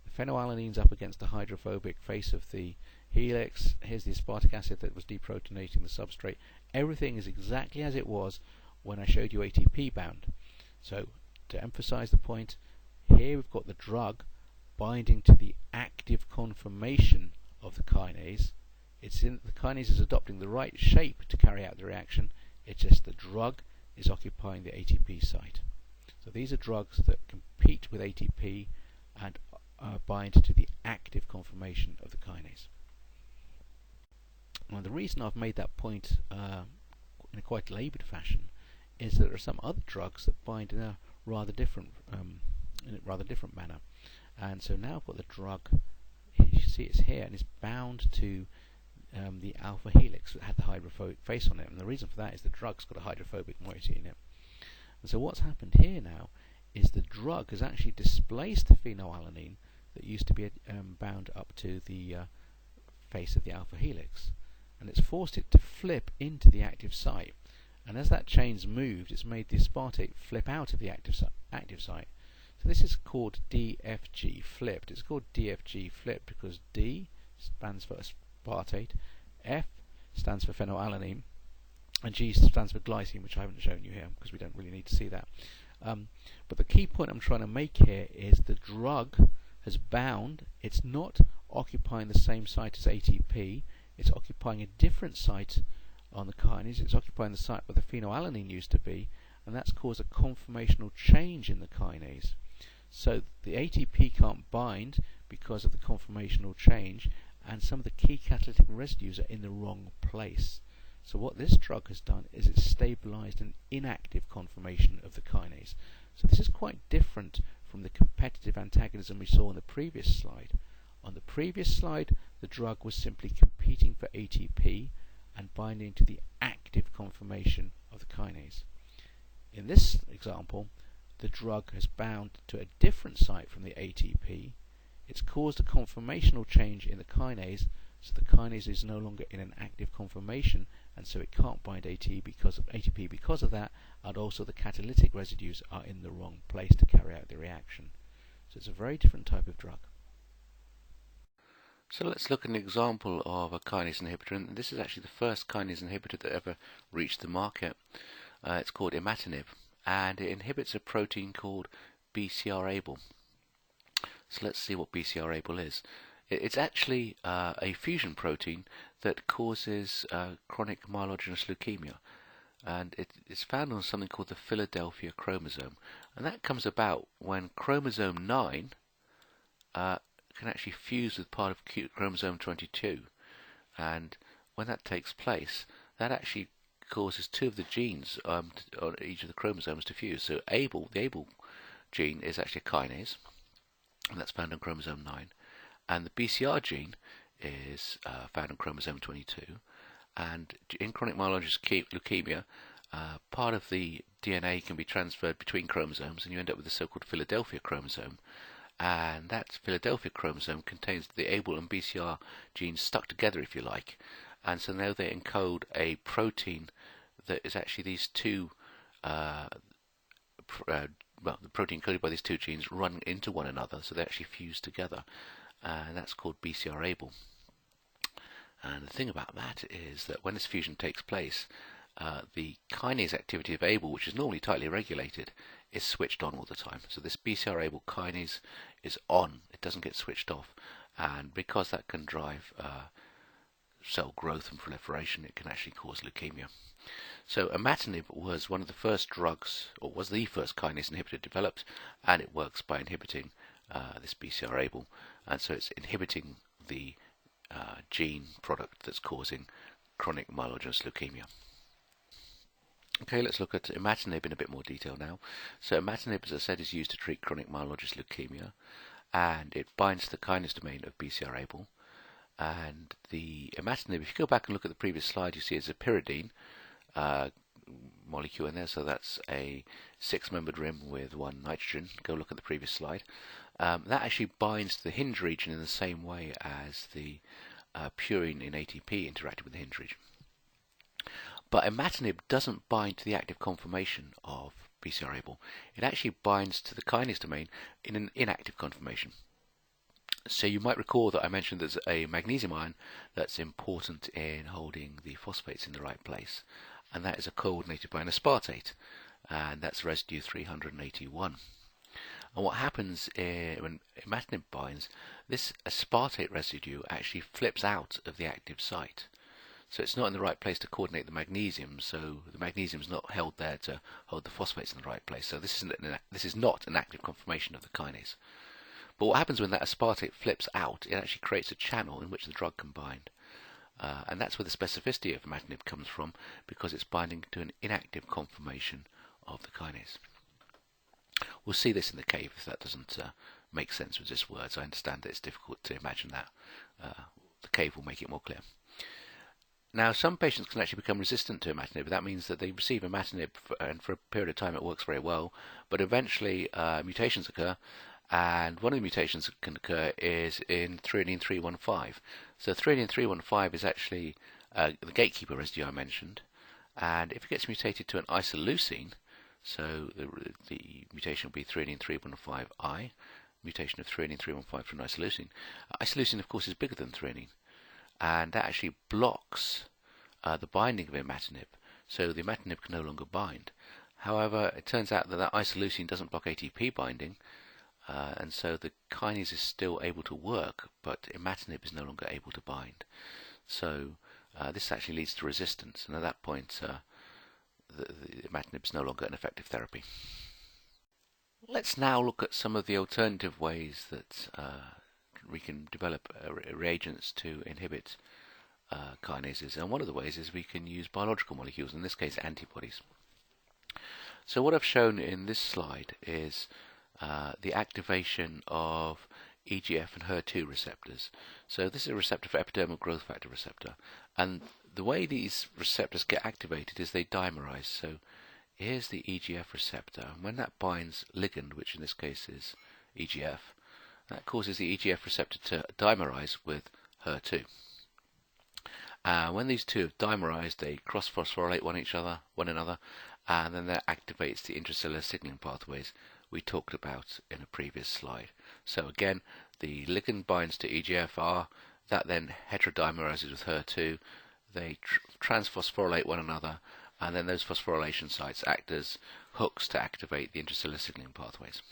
The phenolalaниne's up against the hydrophobic face of the helix. Here's the aspartic acid that was deprotonating the substrate. Everything is exactly as it was when I showed you ATP bound. So, to emphasize the point, here we've got the drug binding to the active conformation of the kinase. The kinase is adopting the right shape to carry out the reaction. It's just the drug is occupying the ATP site. So these are drugs that compete with ATP and bind to the active conformation of the kinase. Now the reason I've made that point in a quite laboured fashion is that there are some other drugs that bind in a rather different manner. And so now I've got the drug, you see it's here, and it's bound to the alpha helix that had the hydrophobic face on it. And the reason for that is the drug's got a hydrophobic moiety in it. And so what's happened here now is the drug has actually displaced the phenylalanine that used to be bound up to the face of the alpha helix. And it's forced it to flip into the active site. And as that chain's moved, it's made the aspartate flip out of the active site. So this is called DFG flipped. It's called DFG flipped because D stands for aspartate, F stands for phenylalanine, and G stands for glycine, which I haven't shown you here because we don't really need to see that. But the key point I'm trying to make here is the drug has bound. It's not occupying the same site as ATP. It's occupying a different site on the kinase. It's occupying the site where the phenylalanine used to be, and that's caused a conformational change in the kinase. So the ATP can't bind because of the conformational change, and some of the key catalytic residues are in the wrong place. So what this drug has done is it's stabilized an inactive conformation of the kinase. So this is quite different from the competitive antagonism we saw on the previous slide. On the previous slide, the drug was simply competing for ATP and binding to the active conformation of the kinase. In this example, the drug has bound to a different site from the ATP. It's caused a conformational change in the kinase, so the kinase is no longer in an active conformation, and so it can't bind ATP because of that, and also the catalytic residues are in the wrong place to carry out the reaction. So it's a very different type of drug. So let's look at an example of a kinase inhibitor, and this is actually the first kinase inhibitor that ever reached the market. It's called imatinib, and it inhibits a protein called BCR-ABL. So let's see what BCR-ABL is. It's actually a fusion protein that causes chronic myelogenous leukemia, and it's found on something called the Philadelphia chromosome, and that comes about when chromosome 9 can actually fuse with part of chromosome 22, and when that takes place, that actually causes two of the genes on each of the chromosomes to fuse. So the ABL gene is actually a kinase, and that's found on chromosome 9, and the BCR gene is found on chromosome 22. And in chronic myelogenous leukemia, part of the DNA can be transferred between chromosomes, and you end up with the so-called Philadelphia chromosome. And that Philadelphia chromosome contains the ABL and BCR genes stuck together, if you like. And so now they encode a protein that is actually these two, the protein encoded by these two genes run into one another, so they actually fuse together. And that's called BCR-ABL. And the thing about that is that when this fusion takes place, the kinase activity of ABL, which is normally tightly regulated, is switched on all the time. So this BCR-ABL kinase is on, it doesn't get switched off, and because that can drive cell growth and proliferation, it can actually cause leukemia. So imatinib was one of the first drugs, or was the first kinase inhibitor developed, and it works by inhibiting this BCR-ABL, and so it's inhibiting the gene product that's causing chronic myelogenous leukemia. Okay, let's look at imatinib in a bit more detail now. So imatinib, as I said, is used to treat chronic myelogenous leukemia, and it binds to the kinase domain of BCR-ABL. And the imatinib, if you go back and look at the previous slide, you see it's a pyridine molecule in there, so that's a 6-membered ring with 1 nitrogen. Go look at the previous slide. That actually binds to the hinge region in the same way as the purine in ATP interacted with the hinge region. But imatinib doesn't bind to the active conformation of BCR-ABL. It actually binds to the kinase domain in an inactive conformation. So you might recall that I mentioned there's a magnesium ion that's important in holding the phosphates in the right place, and that is coordinated by an aspartate, and that's residue 381. And what happens when imatinib binds, this aspartate residue actually flips out of the active site. So it's not in the right place to coordinate the magnesium, so the magnesium is not held there to hold the phosphates in the right place. So this is not an active conformation of the kinase. But what happens when that aspartate flips out, it actually creates a channel in which the drug can bind. And that's where the specificity of imatinib comes from, because it's binding to an inactive conformation of the kinase. We'll see this in the cave if that doesn't make sense with just words. I understand that it's difficult to imagine that. The cave will make it more clear. Now, some patients can actually become resistant to imatinib. That means that they receive imatinib, and for a period of time it works very well, but eventually mutations occur, and one of the mutations that can occur is in threonine 315. So threonine 315 is actually the gatekeeper residue I mentioned, and if it gets mutated to an isoleucine, So the mutation will be threonine 315I, mutation of threonine 315 from isoleucine. Isoleucine, of course, is bigger than threonine, and that actually blocks the binding of imatinib, so the imatinib can no longer bind. However, it turns out that that isoleucine doesn't block ATP binding, and so the kinase is still able to work, but imatinib is no longer able to bind. So this actually leads to resistance, and at that point the imatinib is no longer an effective therapy. Let's now look at some of the alternative ways that we can develop reagents to inhibit kinases, and one of the ways is we can use biological molecules, in this case antibodies. So what I've shown in this slide is the activation of EGF and HER2 receptors. So this is a receptor for epidermal growth factor receptor, and the way these receptors get activated is they dimerize. So here's the EGF receptor, and when that binds ligand, which in this case is EGF, that causes the EGF receptor to dimerize with HER2. When these two have dimerized, they cross-phosphorylate one another, and then that activates the intracellular signaling pathways we talked about in a previous slide. So again, the ligand binds to EGFR, that then heterodimerizes with HER2, they transphosphorylate one another, and then those phosphorylation sites act as hooks to activate the intracellular signaling pathways.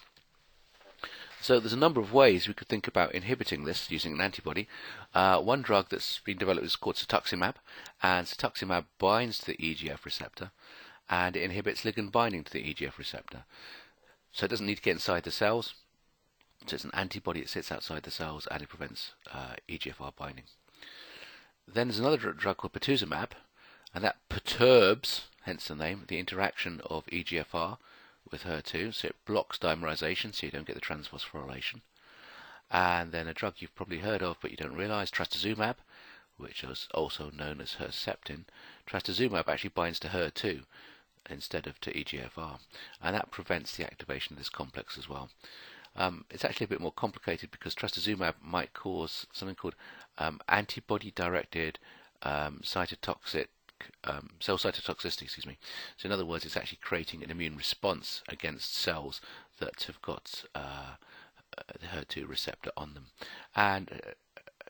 So there's a number of ways we could think about inhibiting this using an antibody. One drug that's been developed is called cetuximab, and cetuximab binds to the EGF receptor, and it inhibits ligand binding to the EGF receptor. So it doesn't need to get inside the cells. So it's an antibody that sits outside the cells, and it prevents EGFR binding. Then there's another drug called pertuzumab, and that perturbs, hence the name, the interaction of EGFR with HER2, so it blocks dimerization, so you don't get the transphosphorylation. And then a drug you've probably heard of but you don't realize, trastuzumab, which is also known as Herceptin. Trastuzumab actually binds to HER2 instead of to EGFR, and that prevents the activation of this complex as well. It's actually a bit more complicated because trastuzumab might cause something called antibody-directed cytotoxic cell cytotoxicity, excuse me. So in other words, it's actually creating an immune response against cells that have got the HER2 receptor on them. And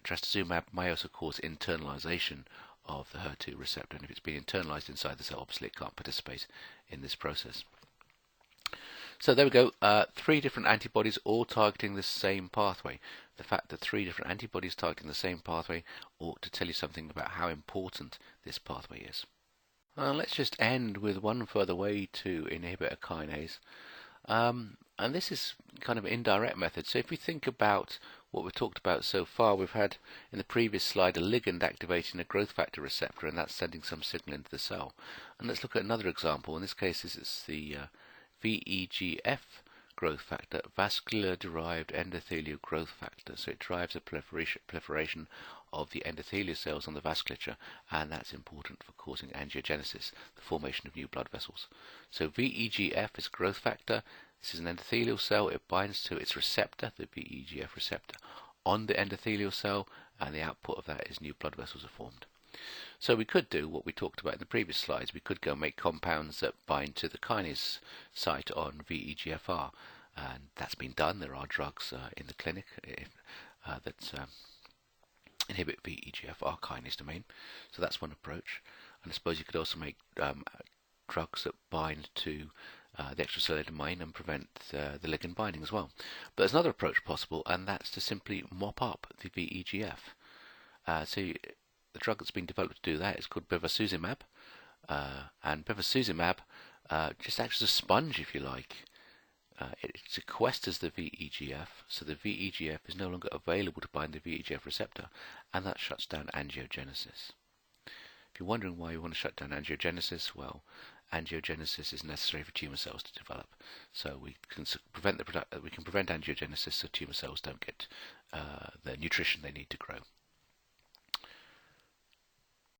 trastuzumab may also cause internalization of the HER2 receptor, and if it's been internalized inside the cell, obviously it can't participate in this process. So there we go, 3 different antibodies all targeting the same pathway. The fact that 3 different antibodies targeting the same pathway ought to tell you something about how important this pathway is. Let's just end with one further way to inhibit a kinase. And this is kind of an indirect method. So if we think about what we've talked about so far, we've had in the previous slide a ligand activating a growth factor receptor, and that's sending some signal into the cell. And let's look at another example. In this case, it's the VEGF growth factor, vascular-derived endothelial growth factor. So it drives the proliferation of the endothelial cells on the vasculature, and that's important for causing angiogenesis, the formation of new blood vessels. So VEGF is a growth factor. This is an endothelial cell. It binds to its receptor, the VEGF receptor, on the endothelial cell, and the output of that is new blood vessels are formed. So we could do what we talked about in the previous slides. We could go make compounds that bind to the kinase site on VEGFR, and that's been done. There are drugs in the clinic that inhibit VEGFR kinase domain. So that's one approach. And I suppose you could also make drugs that bind to the extracellular domain and prevent the ligand binding as well. But there's another approach possible, and that's to simply mop up the VEGF. The drug that's been developed to do that is called bevacizumab, and bevacizumab just acts as a sponge, if you like. It sequesters the VEGF, so the VEGF is no longer available to bind the VEGF receptor, and that shuts down angiogenesis. If you're wondering why you want to shut down angiogenesis, well, angiogenesis is necessary for tumour cells to develop. So we can prevent angiogenesis so tumour cells don't get the nutrition they need to grow.